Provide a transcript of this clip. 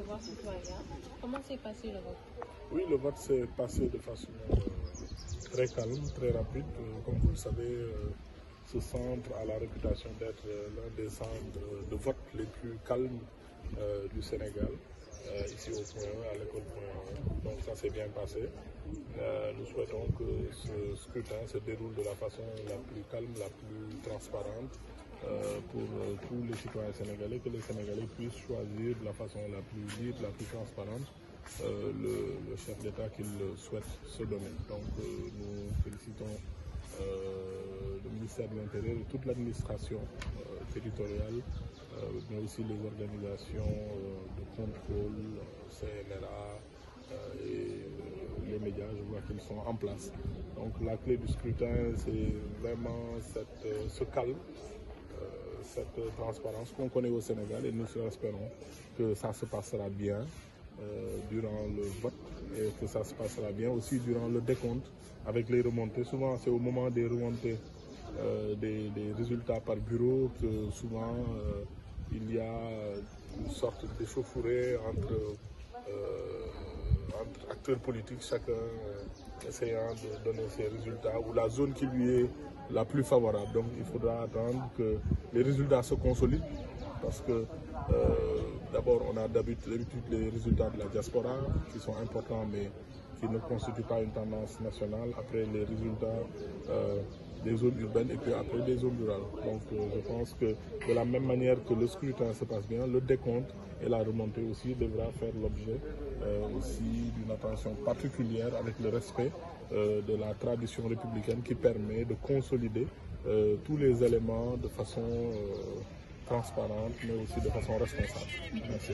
devoir citoyen. Comment s'est passé le vote? Oui, le vote s'est passé de façon très calme, très rapide. Comme vous le savez, ce centre a la réputation d'être l'un des centres de vote les plus calmes du Sénégal, ici au point 1, à l'école point 1. Donc ça s'est bien passé. Nous souhaitons que ce scrutin se déroule de la façon la plus calme, la plus transparente pour tous les citoyens sénégalais, que les Sénégalais puissent choisir de la façon la plus libre, la plus transparente le chef d'État qu'il souhaite se donner. Donc nous félicitons le ministère de l'Intérieur et toute l'administration territoriale, mais aussi les organisations de contrôle, CNRA et les médias, je vois qu'ils sont en place. Donc la clé du scrutin, c'est vraiment ce calme, cette transparence qu'on connaît au Sénégal, et nous espérons que ça se passera bien durant le vote et que ça se passera bien aussi durant le décompte avec les remontées. Souvent c'est au moment des remontées des résultats par bureau que souvent il y a une sorte d'échauffourée entre acteurs politiques, chacun essayant de donner ses résultats ou la zone qui lui est la plus favorable. Donc il faudra attendre que les résultats se consolident parce que d'abord on a d'habitude les résultats de la diaspora qui sont importants mais qui ne constituent pas une tendance nationale. Après les résultats des zones urbaines et puis après des zones rurales. Donc je pense que de la même manière que le scrutin se passe bien, le décompte et la remontée aussi devra faire l'objet aussi d'une attention particulière avec le respect de la tradition républicaine qui permet de consolider tous les éléments de façon transparente mais aussi de façon responsable. Merci.